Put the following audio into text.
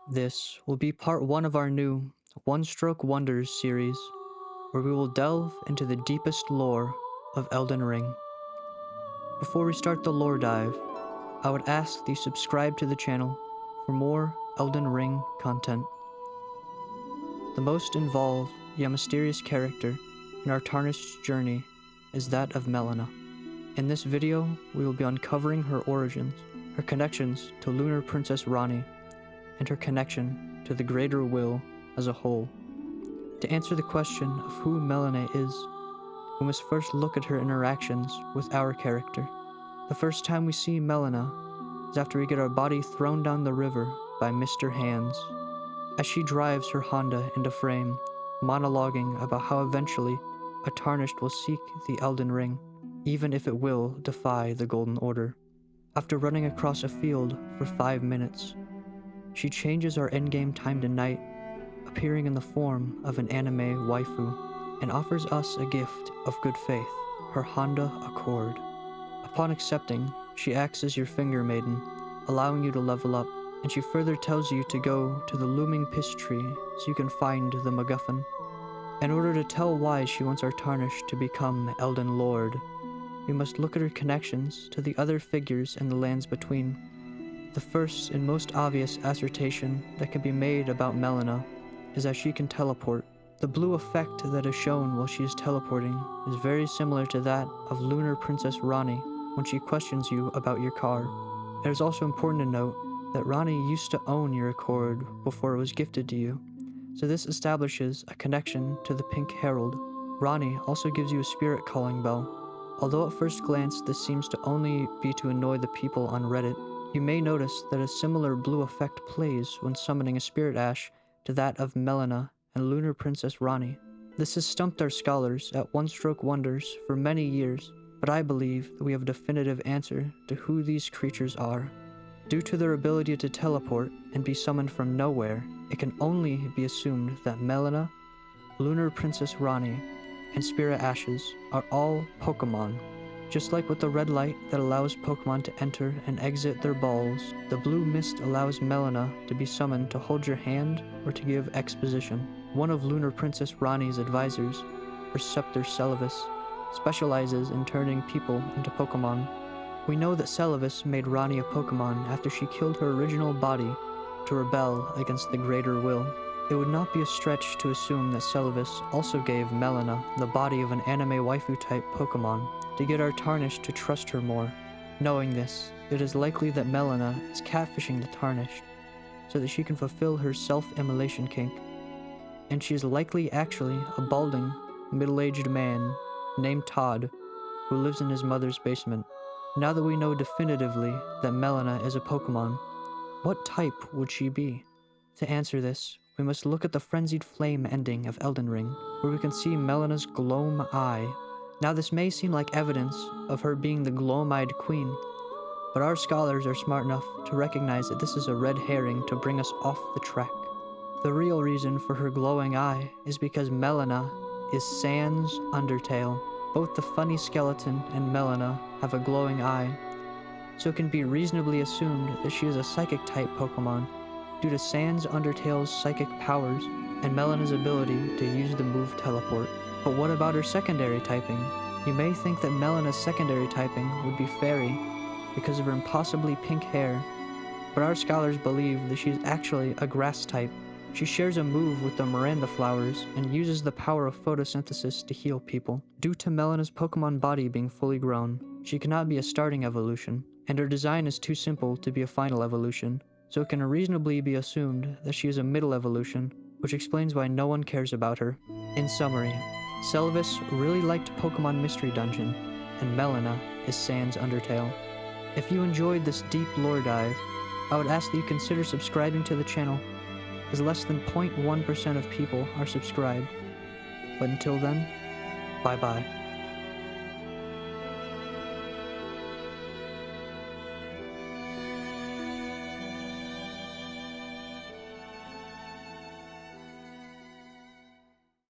This will be part 1 of our new One Stroke Wonders series, where we will delve into the deepest lore of Elden Ring. Before we start the lore dive, I would ask that you subscribe to the channel for more Elden Ring content. The most involved yet mysterious character in our tarnished journey is that of Melina. In this video, we will be uncovering her origins, her connections to Lunar Princess Ranni, and her connection to the greater will as a whole. To answer the question of who Melina is, we must first look at her interactions with our character. The first time we see Melina is after we get our body thrown down the river by Mr. Hands, as she drives her Honda into frame, monologuing about how eventually a Tarnished will seek the Elden Ring, even if it will defy the Golden Order. After running across a field for 5 minutes, she changes our endgame time to night, appearing in the form of an anime waifu, and offers us a gift of good faith, her Honda Accord. Upon accepting, she acts as your finger maiden, allowing you to level up, and she further tells you to go to the looming piss tree so you can find the MacGuffin. In order to tell why she wants our Tarnished to become Elden Lord, we must look at her connections to the other figures in the lands between. The first and most obvious assertion that can be made about Melina is that she can teleport. The blue effect that is shown while she is teleporting is very similar to that of Lunar Princess Ranni when she questions you about your car. It is also important to note that Ranni used to own your Accord before it was gifted to you, so this establishes a connection to the Pink Herald. Ranni also gives you a spirit calling bell. Although at first glance this seems to only be to annoy the people on Reddit, you may notice that a similar blue effect plays when summoning a spirit ash to that of Melina and Lunar Princess Ranni. This has stumped our scholars at One Stroke Wonders for many years, but I believe that we have a definitive answer to who these creatures are. Due to their ability to teleport and be summoned from nowhere, it can only be assumed that Melina, Lunar Princess Ranni, and Spirit Ashes are all Pokemon. Just like with the red light that allows Pokemon to enter and exit their balls, the blue mist allows Melina to be summoned to hold your hand or to give exposition. One of Lunar Princess Ranni's advisors, Preceptor Celavis, specializes in turning people into Pokemon. We know that Celavis made Ranni a Pokemon after she killed her original body to rebel against the greater will. It would not be a stretch to assume that Celavis also gave Melina the body of an anime waifu-type Pokemon to get our Tarnished to trust her more. Knowing this, it is likely that Melina is catfishing the Tarnished so that she can fulfill her self-immolation kink. And she is likely actually a balding, middle-aged man named Todd who lives in his mother's basement. Now that we know definitively that Melina is a Pokemon, what type would she be? To answer this, we must look at the Frenzied Flame ending of Elden Ring, where we can see Melina's Gloam Eye. Now this may seem like evidence of her being the Gloam-Eyed Queen, but our scholars are smart enough to recognize that this is a red herring to bring us off the track. The real reason for her glowing eye is because Melina is Sans Undertale. Both the funny skeleton and Melina have a glowing eye, so it can be reasonably assumed that she is a Psychic-type Pokemon due to Sans Undertale's psychic powers and Melina's ability to use the move Teleport. But what about her secondary typing? You may think that Melina's secondary typing would be Fairy because of her impossibly pink hair, but our scholars believe that she is actually a Grass type. She shares a move with the Miranda flowers and uses the power of photosynthesis to heal people. Due to Melina's Pokemon body being fully grown, she cannot be a starting evolution, and her design is too simple to be a final evolution, so it can reasonably be assumed that she is a middle evolution, which explains why no one cares about her. In summary, Celavis really liked Pokemon Mystery Dungeon, and Melina is Sans Undertale. If you enjoyed this deep lore dive, I would ask that you consider subscribing to the channel, as less than 0.1% of people are subscribed. But until then, bye-bye.